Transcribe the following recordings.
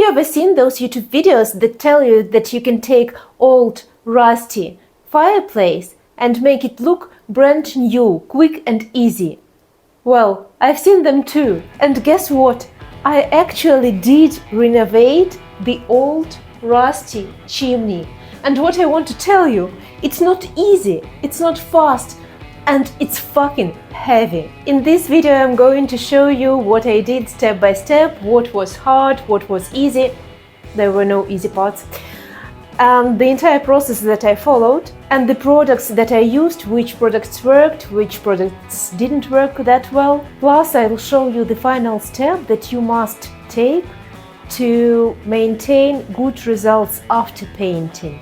you ever seen those YouTube videos that tell you that you can take old, rusty fireplace and make it look brand new, quick and easy? Well, I've seen them too. And guess what? I actually did renovate the old, rusty chimney. And what I want to tell you, it's not easy, it's not fast, and it's fucking heavy. In this video, I'm going to show you what I did step by step, what was hard, what was easy. There were no easy parts. And the entire process that I followed, and the products that I used, which products worked, which products didn't work that well. Plus, I will show you the final step that you must take to maintain good results after painting.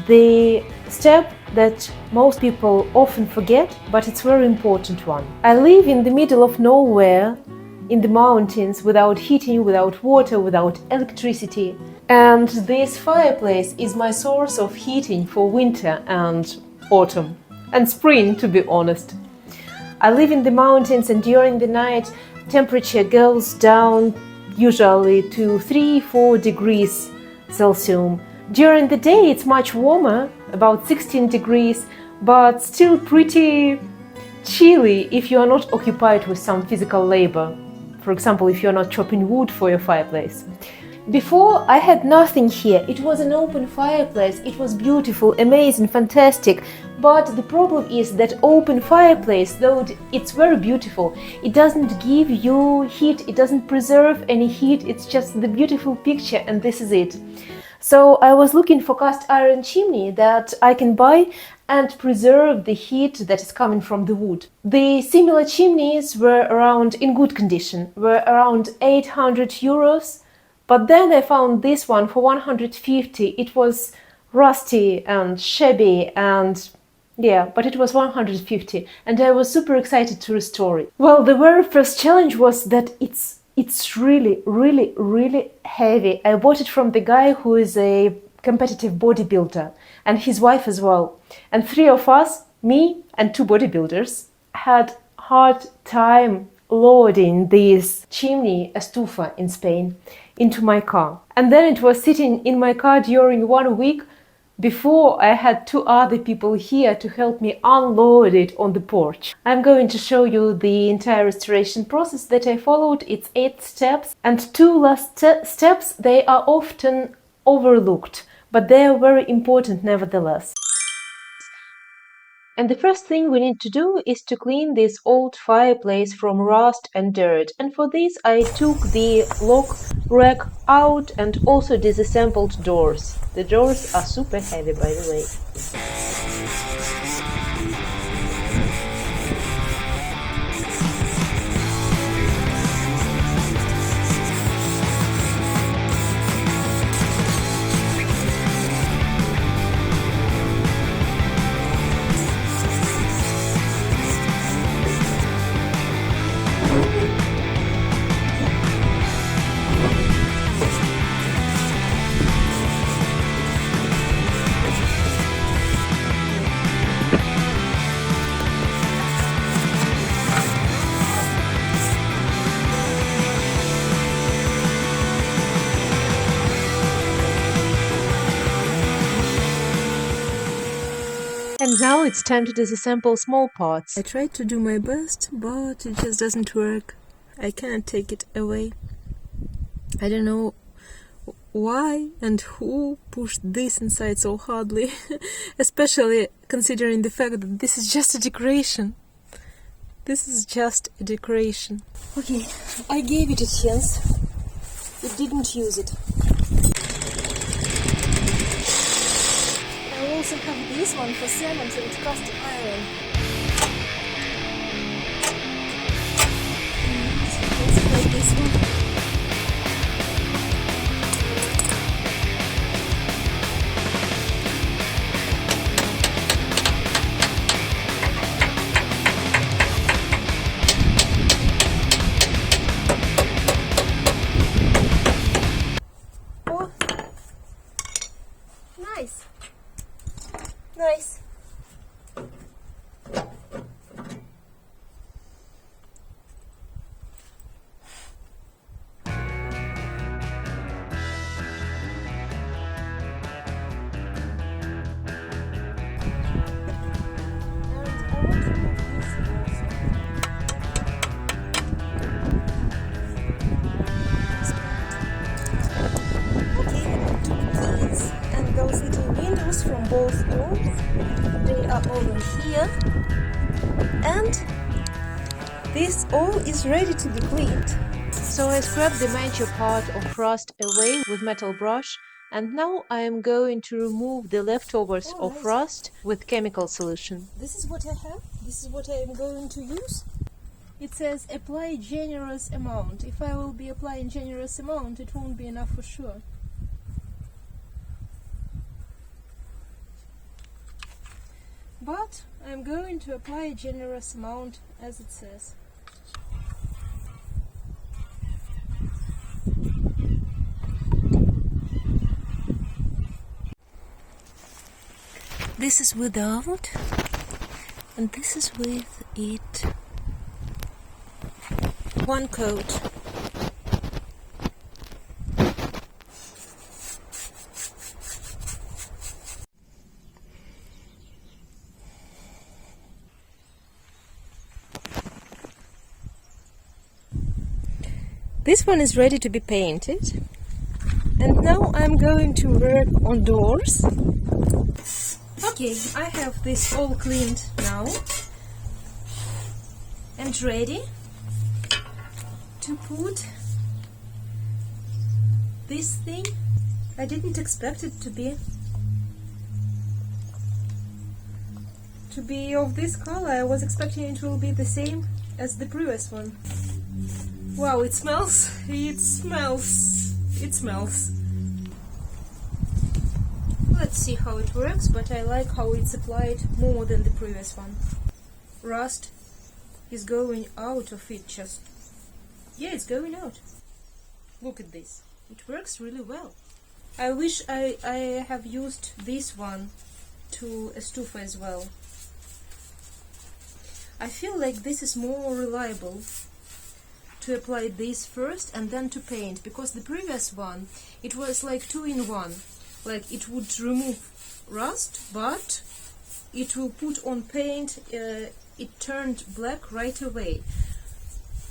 The step that most people often forget, but it's a very important one. I live in the middle of nowhere, in the mountains, without heating, without water, without electricity. And this fireplace is my source of heating for winter and autumn, and spring, to be honest. I live in the mountains, and during the night, temperature goes down usually to 3-4 degrees Celsius. During the day, it's much warmer, about 16 degrees, but still pretty chilly if you are not occupied with some physical labor. For example, if you're not chopping wood for your fireplace. Before, I had nothing here. It was an open fireplace. It was beautiful, amazing, fantastic. But the problem is that open fireplace, though it's very beautiful, it doesn't give you heat, it doesn't preserve any heat, it's just the beautiful picture, and this is it. So I was looking for cast iron chimney that I can buy and preserve the heat that is coming from the wood. The similar chimneys were around, in good condition, were around 800 euros. But then I found this one for 150. It was rusty and shabby and but it was 150, and I was super excited to restore it. Well, the very first challenge was that it's really, really, really heavy. I bought it from the guy who is a competitive bodybuilder, and his wife as well. And 3 of us, me and 2 bodybuilders, had hard time loading this chimney, estufa in Spain, into my car. And then it was sitting in my car during 1 week before I had 2 other people here to help me unload it on the porch. I'm going to show you the entire restoration process that I followed. It's 8 steps, and 2 last steps, they are often overlooked, but they are very important nevertheless. And the first thing we need to do is to clean this old fireplace from rust and dirt. And for this I took the lock rack out and also disassembled doors. The doors are super heavy, by the way. And now it's time to disassemble small parts. I tried to do my best, but it just doesn't work. I cannot take it away. I don't know why and who pushed this inside so hardly, especially considering the fact that this is just a decoration. This is just a decoration. Okay, I gave it a chance. It didn't use it. I also have this one for cement and cast iron. Let's try this one. Oh, nice. Nice. both doors. They are over here. And this all is ready to be cleaned. So I scrubbed the major part of rust away with metal brush, and now I am going to remove the leftovers of Alright. rust with chemical solution. This is what I have. This is what I am going to use. It says apply generous amount. If I will be applying generous amount, it won't be enough for sure. But I'm going to apply a generous amount as it says. This is without, and this is with it. One coat. This one is ready to be painted. And now I'm going to work on doors. Okay, I have this all cleaned now and ready to put this thing. I didn't expect it to be of this color. I was expecting it will be the same as the previous one. Wow, it smells. It smells. Let's see how it works, but I like how it's applied more than the previous one. Rust is going out of it just... Yeah, it's going out. Look at this. It works really well. I wish I have used this one to a stufa as well. I feel like this is more reliable to apply this first and then to paint, because the previous one, it was like 2-in-1. Like it would remove rust, but it will put on paint. It turned black right away.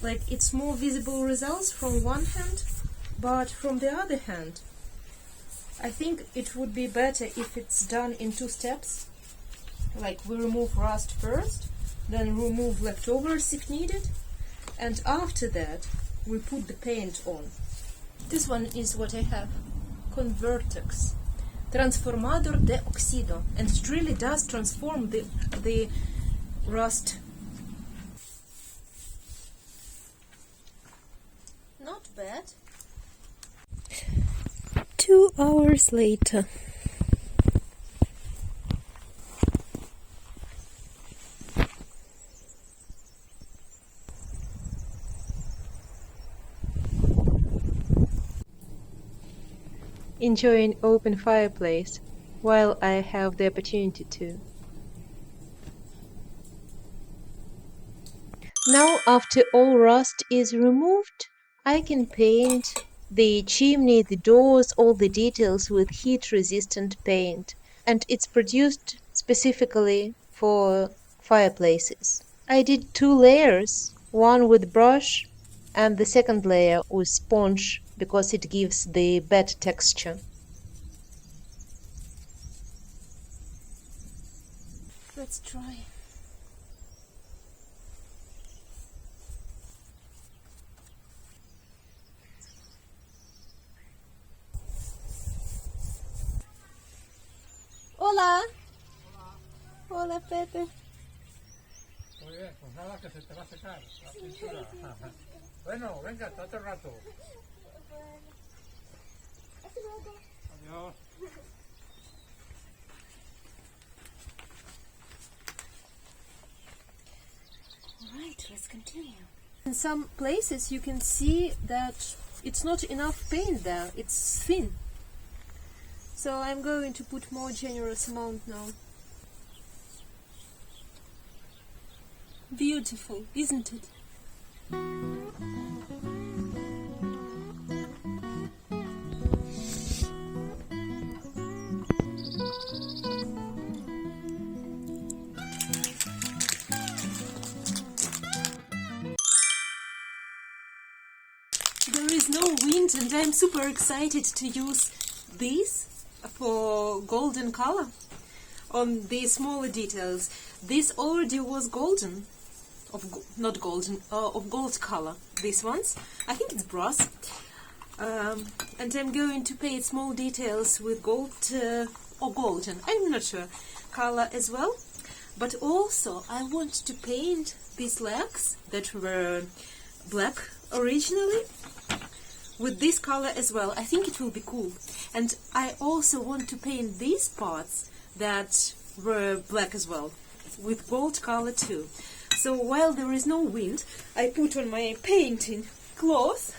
Like it's more visible results from one hand, but from the other hand, I think it would be better if it's done in 2 steps. Like we remove rust first, then remove leftovers if needed, and after that we put the paint on. This one is what I have. Convertex, transformador de oxido, and it really does transform the rust. Not bad. 2 hours later. Enjoying open fireplace while I have the opportunity to. Now, after all rust is removed, I can paint the chimney, the doors, all the details with heat-resistant paint, and it's produced specifically for fireplaces. I did 2 layers, one with brush and the second layer with sponge, because it gives the better texture. Let's try. Hola. Hola, Pepe. Muy bien, pues nada, que se te va a secar la pintura. Bueno, venga, hasta otro rato. Adiós. Alright, let's continue. In some places you can see that it's not enough paint there, it's thin. So I'm going to put more generous amount now. Beautiful, isn't it? There is no wind and I'm super excited to use these for golden color. on the smaller details. This already was golden, not golden, of gold color. These ones, I think it's brass. And I'm going to paint small details with gold or golden, I'm not sure, color as well. But also I want to paint these legs that were black originally with this color as well. I think it will be cool. And I also want to paint these parts that were black as well with gold color too. So while there is no wind, I put on my painting cloth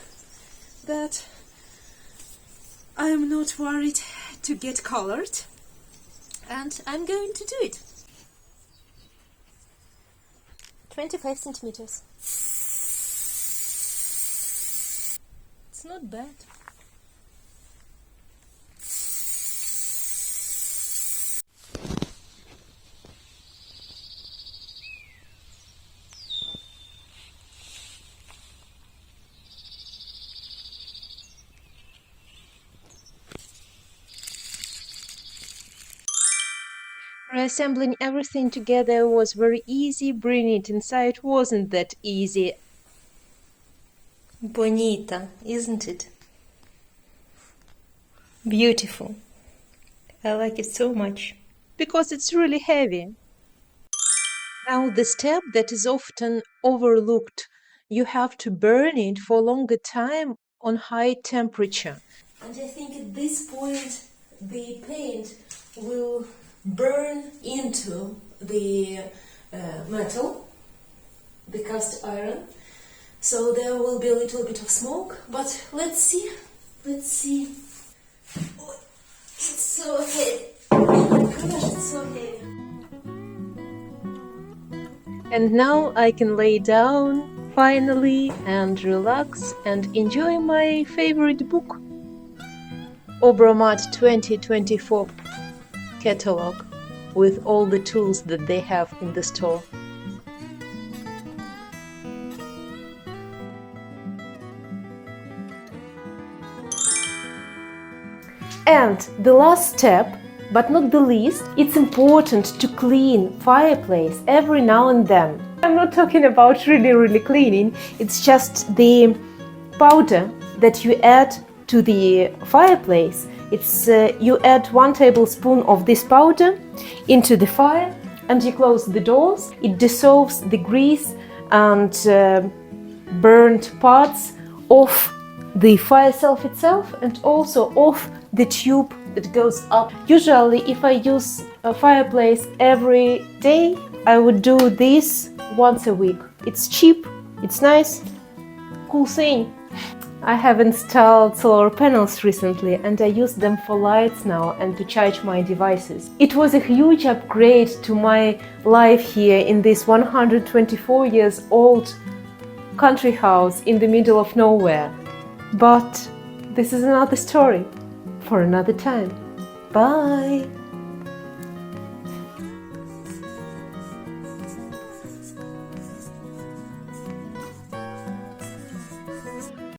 that I'm not worried to get colored, and I'm going to do it. 25 centimeters. It's not bad. Reassembling everything together was very easy. Bringing it inside wasn't that easy. Bonita, isn't it? Beautiful. I like it so much. Because it's really heavy. Now the step that is often overlooked. You have to burn it for a longer time on high temperature. And I think at this point the paint will burn into the metal, the cast iron, so there will be a little bit of smoke, but let's see. Oh, it's so heavy. Oh my gosh, it's so heavy. And now I can lay down finally and relax and enjoy my favorite book, Obramat 2024 catalog, with all the tools that they have in the store. And the last step, but not the least, it's important to clean fireplace every now and then. I'm not talking about really cleaning, it's just the powder that you add to the fireplace. It's you add 1 tablespoon of this powder into the fire and you close the doors. It dissolves the grease and burnt parts of the fire itself and also of the tube that goes up. Usually if I use a fireplace every day, I would do this once a week. It's cheap, it's nice, cool thing. I have installed solar panels recently and I use them for lights now and to charge my devices. It was a huge upgrade to my life here in this 124 years old country house in the middle of nowhere. But this is another story for another time. Bye!